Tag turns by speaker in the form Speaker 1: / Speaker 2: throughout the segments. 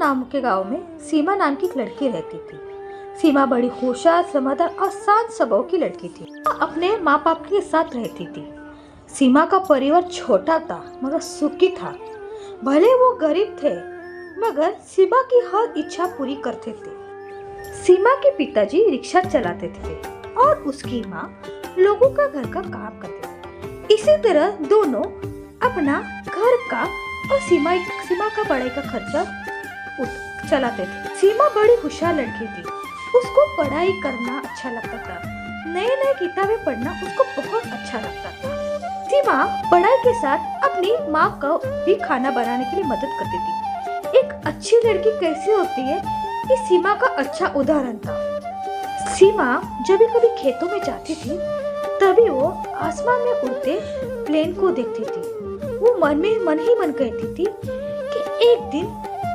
Speaker 1: नाम के गांव में सीमा नाम की एक लड़की रहती थी। सीमा बड़ी होशियार, समझदार और शांत स्वभाव की लड़की थी। वह अपने माँ बाप के साथ रहती थी। सीमा का परिवार छोटा था मगर सुखी था। भले वो गरीब थे मगर सीमा की हर इच्छा पूरी करते थे। सीमा के पिताजी रिक्शा चलाते थे और उसकी माँ लोगों का घर का काम करते थे। इसी तरह दोनों अपना घर का और सीमा का पढ़ाई का खर्चा चलाते थे। सीमा बड़ी होशियार लड़की थी। उसको पढ़ाई करना अच्छा लगता था। नए नए किताबें पढ़ना उसको बहुत अच्छा लगता था। सीमा पढ़ाई के साथ अपनी माँ को भी खाना बनाने के लिए मदद करती थी। एक अच्छी लड़की कैसी होती है ये सीमा का अच्छा उदाहरण था। सीमा जब भी कभी खेतों में जाती थी तभी वो आसमान में उड़ते प्लेन को देखती थी। वो मन ही मन कहती थी कि एक दिन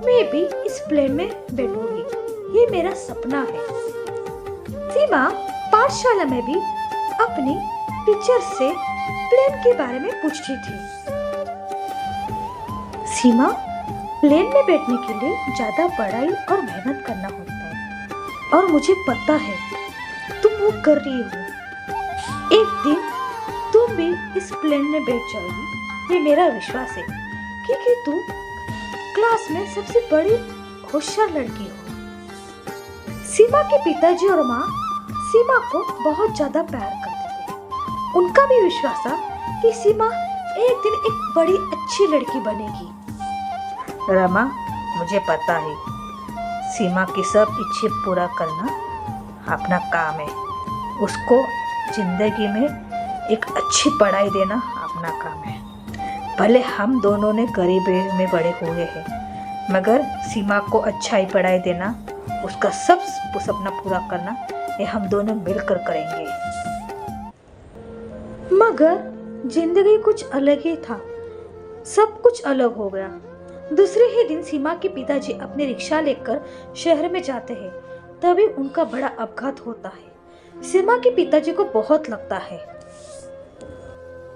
Speaker 1: मैं भी इस प्लेन में बैठूंगी, ये मेरा सपना है। सीमा पाठशाला में भी अपनी टीचर से प्लेन के बारे में पूछती थी। सीमा, प्लेन में बैठने के लिए ज्यादा पढ़ाई और मेहनत करना होता है और मुझे पता है तुम वो कर रही हो। एक दिन तुम भी इस प्लेन में बैठ जाओगी, ये मेरा विश्वास है, क्योंकि तुम क्लास में सबसे बड़ी होशियार लड़की हो। सीमा के पिताजी और माँ सीमा को बहुत ज्यादा प्यार करते थे। उनका भी विश्वास था कि सीमा एक दिन एक बड़ी अच्छी लड़की बनेगी।
Speaker 2: रमा, मुझे पता है सीमा की सब इच्छे पूरा करना अपना काम है। उसको जिंदगी में एक अच्छी पढ़ाई देना अपना काम है। भले हम दोनों ने गरीबी में बड़े हुए हैं मगर सीमा को अच्छा ही पढ़ाई देना, उसका सब सपना पूरा करना ये हम दोनों मिलकर करेंगे।
Speaker 1: मगर जिंदगी कुछ अलग ही था। सब कुछ अलग हो गया। दूसरे ही दिन सीमा के पिताजी अपने रिक्शा लेकर शहर में जाते हैं। तभी उनका बड़ा अपघात होता है। सीमा के पिताजी को बहुत लगता है।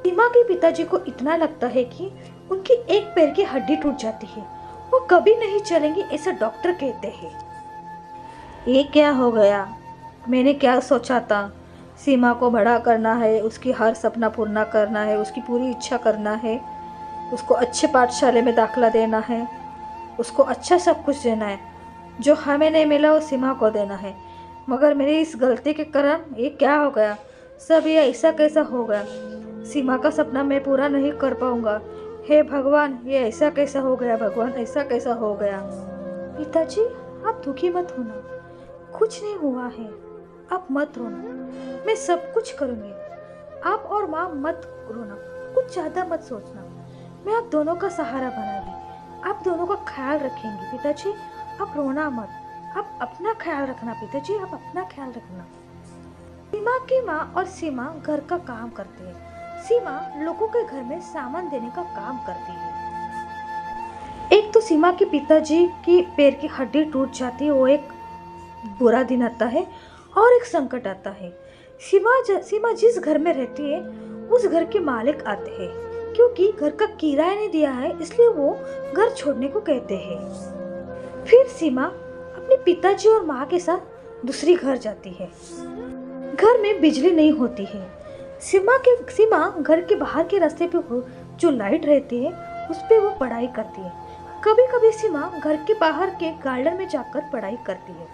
Speaker 1: सीमा के पिताजी को इतना लगता है कि उनकी एक पैर की हड्डी टूट जाती है। वो कभी नहीं चलेंगे ऐसा डॉक्टर कहते हैं।
Speaker 2: ये क्या हो गया? मैंने क्या सोचा था, सीमा को बड़ा करना है, उसकी हर सपना पूर्ण करना है, उसकी पूरी इच्छा करना है, उसको अच्छे पाठशाले में दाखिला देना है, उसको अच्छा सब कुछ देना है। जो हमें नहीं मिला वो सीमा को देना है। मगर मेरी इस गलती के कारण ये क्या हो गया? सब ये ऐसा कैसा हो गया? सीमा का सपना मैं पूरा नहीं कर पाऊंगा। हे भगवान, ये ऐसा कैसा हो गया? भगवान, ऐसा कैसा हो गया?
Speaker 1: पिताजी, आप दुखी मत होना, कुछ नहीं हुआ है, आप मत रोना, मैं सब कुछ करूंगी। आप और माँ मत रोना, कुछ ज्यादा मत सोचना, मैं आप दोनों का सहारा बनाऊंगी, आप दोनों का ख्याल रखेंगे। पिताजी, आप रोना मत, आप अपना ख्याल रखना। पिताजी, आप अपना ख्याल रखना। सीमा की माँ और सीमा घर का काम करते हैं। सीमा लोगों के घर में सामान देने का काम करती है। एक तो सीमा के पिताजी की पैर की हड्डी टूट जाती है, वो एक बुरा दिन आता है और एक संकट आता है। सीमा जिस घर में रहती है उस घर के मालिक आते हैं, क्योंकि घर का किराया नहीं दिया है इसलिए वो घर छोड़ने को कहते हैं। फिर सीमा अपने पिताजी और माँ के साथ दूसरी घर जाती है। घर में बिजली नहीं होती है। सीमा घर के बाहर के रास्ते पे जो लाइट रहती है उस पे वो पढ़ाई करती है। कभी कभी सीमा घर के बाहर के गार्डन में जाकर पढ़ाई करती है।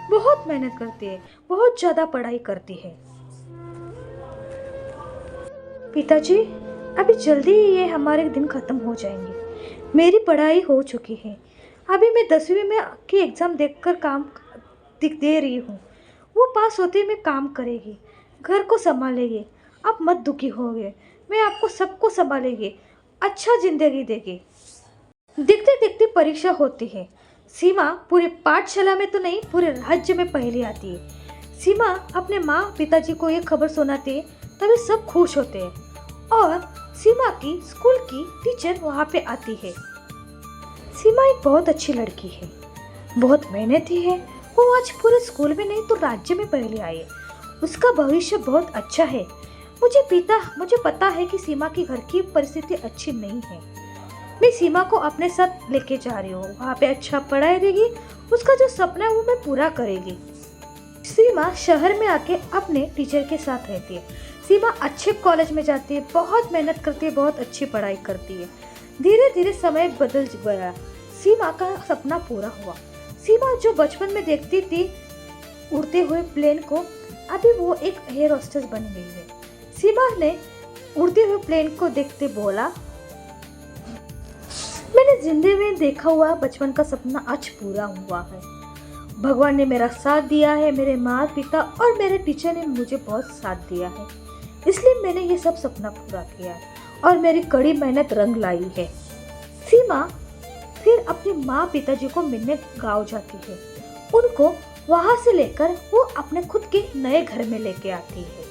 Speaker 1: बहुत मेहनत करती है, बहुत ज्यादा पढ़ाई करती है। पिताजी, अभी जल्दी ये हमारे दिन खत्म हो जाएंगे। मेरी पढ़ाई हो चुकी है। अभी मैं 10वीं में की एग्जाम देखकर काम दे रही हूँ। वो पास होते मैं काम करेगी, घर को संभालेगी। आप मत दुखी होगे, मैं आपको सबको संभालेगी, अच्छा जिंदगी देगी। देखते देखते परीक्षा होती है। सीमा पूरे पाठशाला में तो नहीं, पूरे राज्य में पहली आती है। सीमा अपने माँ पिताजी को ये खबर सुनाती है, तभी सब खुश होते हैं और सीमा की स्कूल की टीचर वहाँ पे आती है। सीमा एक बहुत अच्छी लड़की है, बहुत मेहनती है। वो आज पूरे स्कूल में नहीं तो राज्य में पहले आई है। उसका भविष्य बहुत अच्छा है। मुझे पता है कि सीमा की घर की परिस्थिति अच्छी नहीं है। मैं सीमा को अपने साथ लेके जा रही हूँ, वहाँ पे अच्छा पढ़ाई देगी, उसका जो सपना है वो मैं पूरा करेगी। सीमा शहर में आके अपने टीचर के साथ रहती है। सीमा अच्छे कॉलेज में जाती है, बहुत मेहनत करती है, बहुत अच्छी पढ़ाई करती है। धीरे धीरे समय बदल गया, सीमा का सपना पूरा हुआ। सीमा जो बचपन में देखती थी उड़ते हुए प्लेन को, अभी वो एक एयर होस्टेस बन गई है। सीमा ने उड़ते हुए प्लेन को देखते बोला, मैंने जिंदगी में देखा हुआ बचपन का सपना आज पूरा हुआ है। भगवान ने मेरा साथ दिया है, मेरे माता पिता और मेरे टीचर ने मुझे बहुत साथ दिया है, इसलिए मैंने ये सब सपना पूरा किया है और मेरी कड़ी मेहनत रंग लाई है। सीमा फिर अपने माँ पिताजी को मिलने गाँव जाती है। उनको वहाँ से लेकर वो अपने खुद के नए घर में लेके आती है।